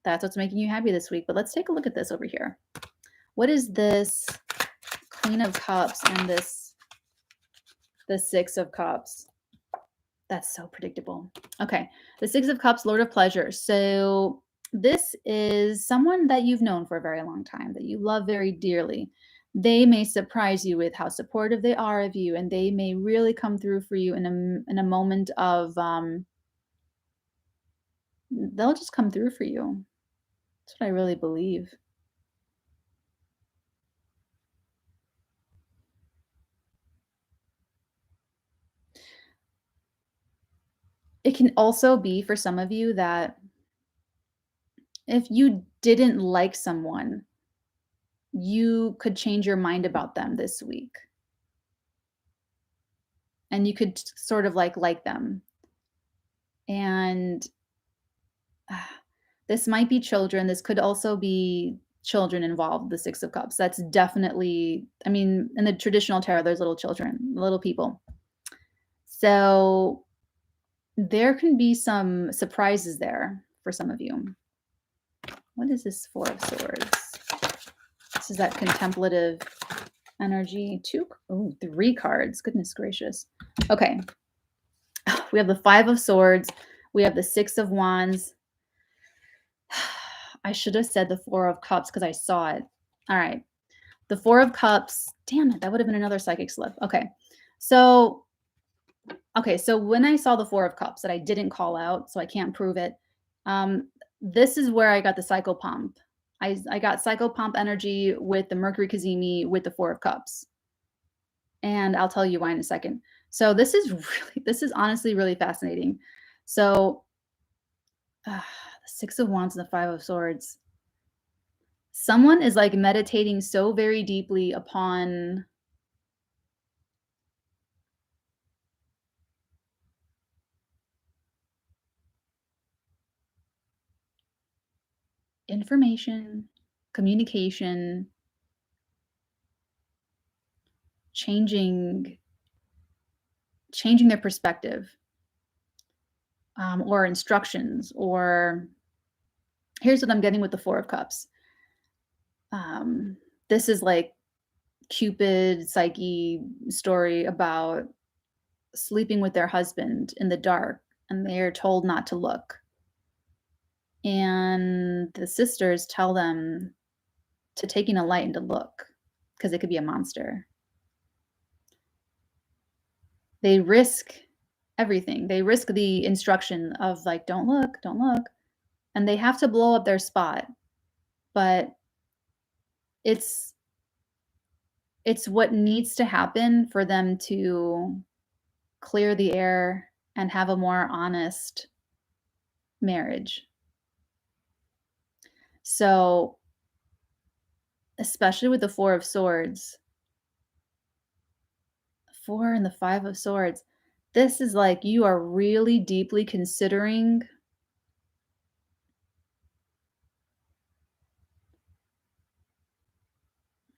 what's making you happy this week. But let's take a look at this over here. What is this Queen of Cups and the 6 of Cups? That's so predictable. Okay, the 6 of Cups, Lord of Pleasure. So this is someone that you've known for a very long time, that you love very dearly. They may surprise you with how supportive they are of you, and they may really come through for you in a moment of, they'll just come through for you. That's what I really believe. It can also be for some of you that if you didn't like someone, you could change your mind about them this week. And you could sort of like them. And this might be children. This could also be children involved, the 6 of Cups. That's definitely, I mean, in the traditional tarot, there's little children, little people. So there can be some surprises there for some of you. What is this 4 of Swords? This is that contemplative energy. 3 cards. Goodness gracious. Okay. We have the Five of Swords. We have the Six of Wands. I should have said the Four of Cups because I saw it. All right. The Four of Cups. Damn it. That would have been another psychic slip. Okay. So when I saw the Four of Cups that I didn't call out, so I can't prove it, this is where I got the psychopomp. I got psychopomp energy with the Mercury Kazemi with the Four of Cups. And I'll tell you why in a second. So this is honestly really fascinating. So the Six of Wands and the Five of Swords. Someone is like meditating so very deeply upon information, communication, changing their perspective, or instructions, or here's what I'm getting with the Four of Cups. This is like Cupid Psyche story about sleeping with their husband in the dark, and they are told not to look. And the sisters tell them to taking a light and to look because it could be a monster. They risk everything. They risk the instruction of like, don't look, and they have to blow up their spot. But it's what needs to happen for them to clear the air and have a more honest marriage. So, especially with the Four of Swords, Four and the Five of Swords, this is like you are really deeply considering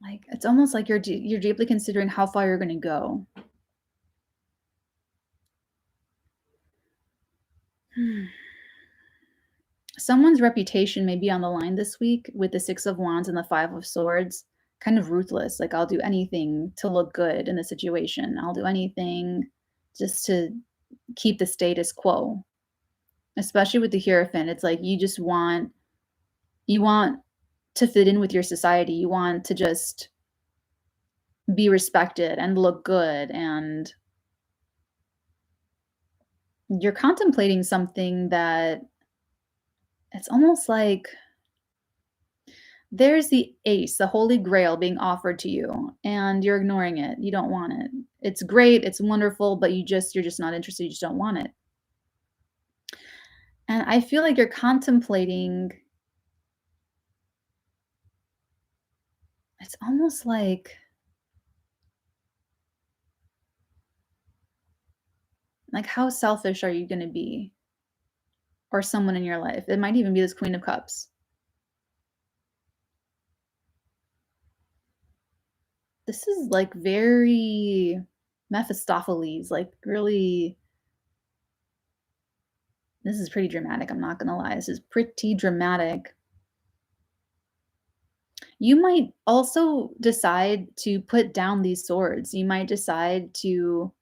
like it's almost like you're deeply considering how far you're going to go. Someone's reputation may be on the line this week with the Six of Wands and the Five of Swords. Kind of ruthless. Like, I'll do anything to look good in the situation. I'll do anything just to keep the status quo. Especially with the Hierophant. It's like you want to fit in with your society. You want to just be respected and look good. And you're contemplating something that it's almost like there's the ace, the holy grail being offered to you, and you're ignoring it. You don't want it. It's great, it's wonderful, but you're just not interested. You just don't want it. And I feel like you're contemplating, it's almost like how selfish are you going to be? Or someone in your life. It might even be this Queen of Cups. This is like very Mephistopheles, like really. This is pretty dramatic. I'm not going to lie. This is pretty dramatic. You might also decide to put down these swords. You might decide to.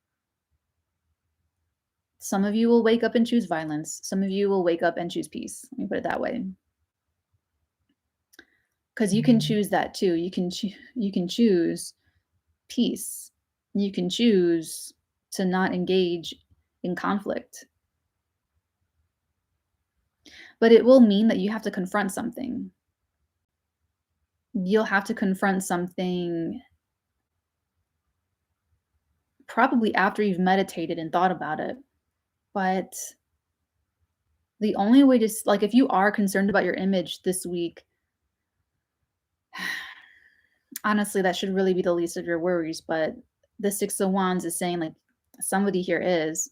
Some of you will wake up and choose violence. Some of you will wake up and choose peace. Let me put it that way. Because you can choose that too. You can choose peace. You can choose to not engage in conflict. But it will mean that you have to confront something. You'll have to confront something probably after you've meditated and thought about it. But the only way to, like, if you are concerned about your image this week, honestly, that should really be the least of your worries. But the Six of Wands is saying, like, somebody here is.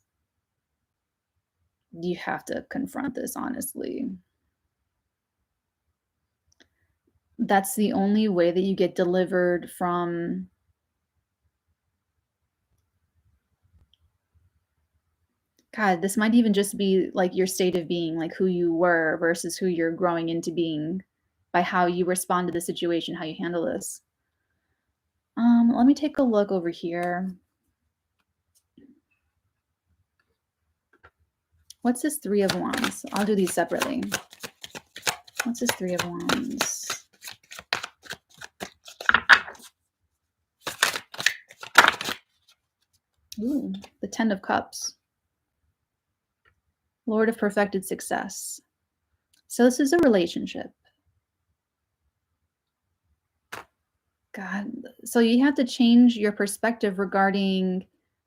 You have to confront this, honestly. That's the only way that you get delivered from God, this might even just be like your state of being, like who you were versus who you're growing into being by how you respond to the situation, how you handle this. Let me take a look over here. What's this Three of Wands? I'll do these separately. What's this Three of Wands? Ooh, the Ten of Cups. Lord of Perfected Success. So this is a relationship. God, so you have to change your perspective regarding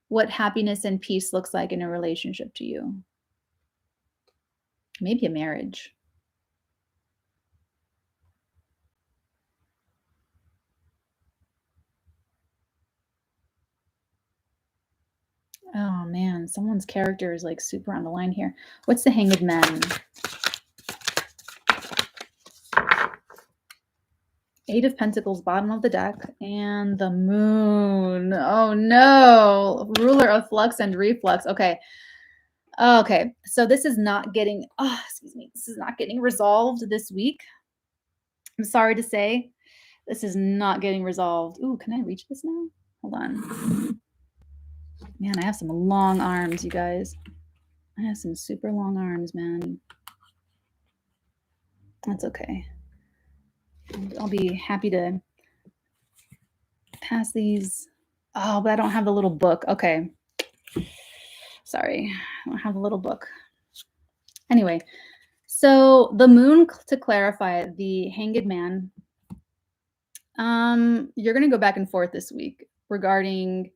what happiness and peace looks like in a relationship to you. Maybe a marriage. Oh man, someone's character is like super on the line here. What's the Hanged Man? Eight of Pentacles, bottom of the deck, and the Moon. Oh no, ruler of flux and reflux. Okay. Okay, so this is not getting, this is not getting resolved this week. I'm sorry to say, this is not getting resolved. Ooh, can I reach this now? Hold on. Man, I have some long arms, you guys. I have some super long arms, man. That's okay. I'll be happy to pass these. Oh, but I don't have the little book. Okay. Sorry, I don't have the little book. Anyway, so the Moon, to clarify, the Hanged Man, you're going to go back and forth this week regarding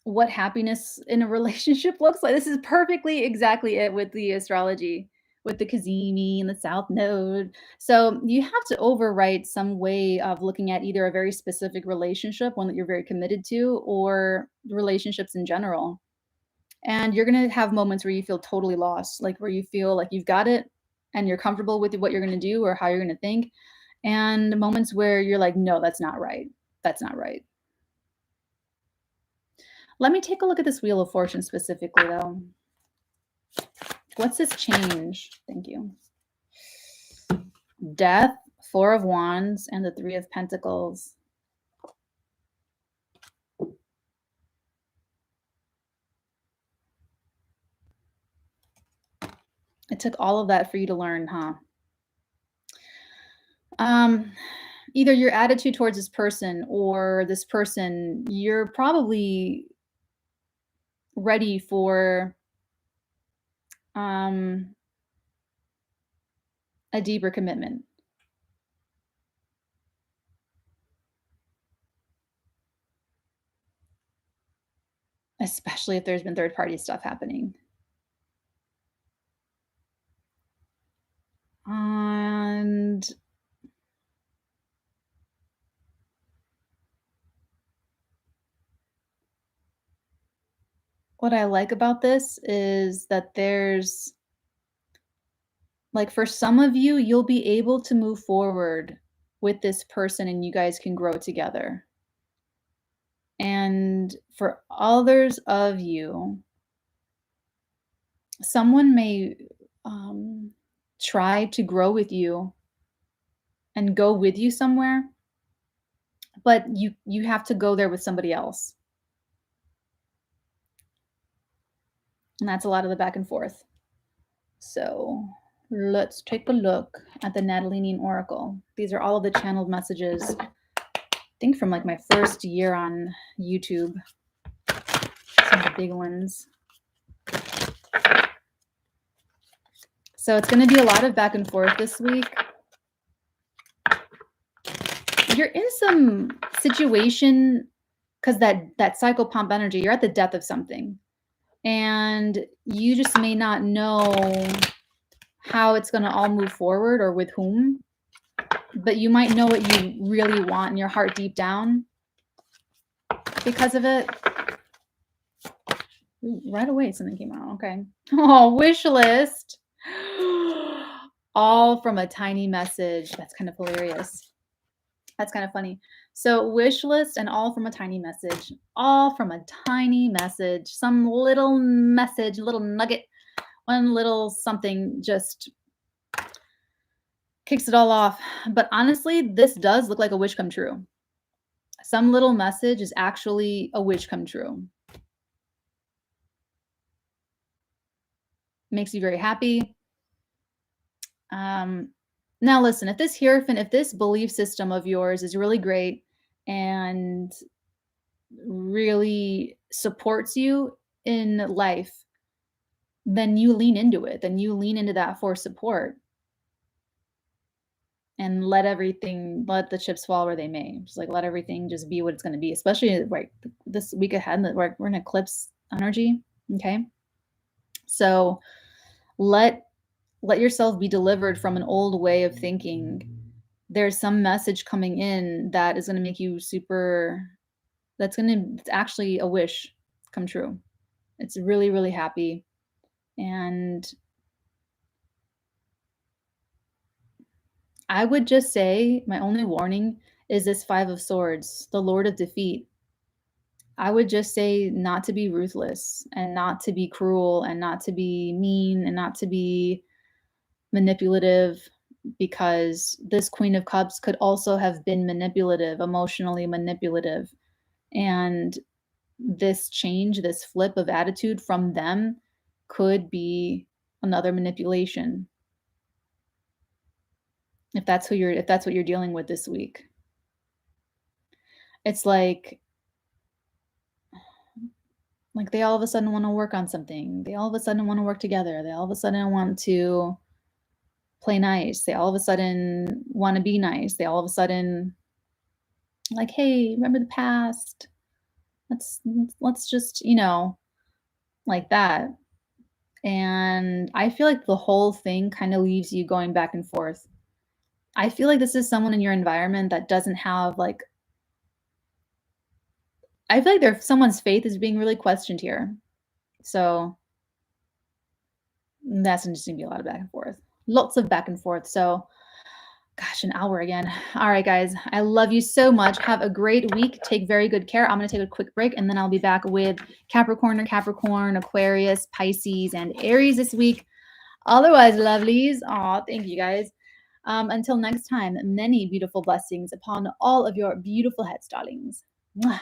what happiness in a relationship looks like. This is perfectly exactly it with the astrology, with the Kazemi and the South Node. So you have to overwrite some way of looking at either a very specific relationship, one that you're very committed to, or relationships in general. And you're going to have moments where you feel totally lost, like where you feel like you've got it and you're comfortable with what you're going to do or how you're going to think. And moments where you're like, no, that's not right. That's not right. Let me take a look at this Wheel of Fortune specifically, though. What's this change? Thank you. Death, Four of Wands, and the Three of Pentacles. It took all of that for you to learn, huh? Either your attitude towards this person or this person, you're probably ready for a deeper commitment. Especially if there's been third-party stuff happening. And what I like about this is that there's, like, for some of you, you'll be able to move forward with this person and you guys can grow together. And for others of you, someone may try to grow with you and go with you somewhere, but you have to go there with somebody else. And that's a lot of the back and forth. So let's take a look at the Natalinian Oracle. These are all of the channeled messages, I think from like my first year on YouTube. Some of the big ones. So it's going to be a lot of back and forth this week. You're in some situation because that cycle pump energy, you're at the depth of something. And you just may not know how it's going to all move forward or with whom. But you might know what you really want in your heart deep down because of it. Ooh, right away something came out. Okay. Oh, wish list. All from a tiny message. That's kind of hilarious. That's kind of funny. So wish list and all from a tiny message. All from a tiny message. Some little message, little nugget, one little something just kicks it all off. But honestly, this does look like a wish come true. Some little message is actually a wish come true. makes you very happy. Now listen, if this hierophant, if this belief system of yours is really great and really supports you in life, then you lean into it. Then you lean into that for support and let the chips fall where they may. Just like let everything just be what it's going to be, especially right this week ahead. We're in eclipse energy. Okay. So let yourself be delivered from an old way of thinking. There's some message coming in that is going to make you it's actually a wish come true. It's really, really happy. And I would just say my only warning is this Five of Swords, the Lord of Defeat. I would just say not to be ruthless and not to be cruel and not to be mean and not to be manipulative, because this Queen of Cups could also have been manipulative, emotionally manipulative. And this change, this flip of attitude from them could be another manipulation. If that's what you're dealing with this week. It's like they all of a sudden want to work on something. They all of a sudden want to work together. They all of a sudden want to play nice. They all of a sudden want to be nice. They all of a sudden like, hey, remember the past? Let's just, like that. And I feel like the whole thing kind of leaves you going back and forth. I feel like this is someone in your environment that doesn't have I feel like someone's faith is being really questioned here. So that's just gonna be a lot of back and forth. Lots of back and forth. So gosh, an hour again. All right, guys. I love you so much. Have a great week. Take very good care. I'm going to take a quick break and then I'll be back with Capricorn, Aquarius, Pisces, and Aries this week. Otherwise, lovelies. Aw, thank you guys. Until next time, many beautiful blessings upon all of your beautiful heads, darlings. Mwah.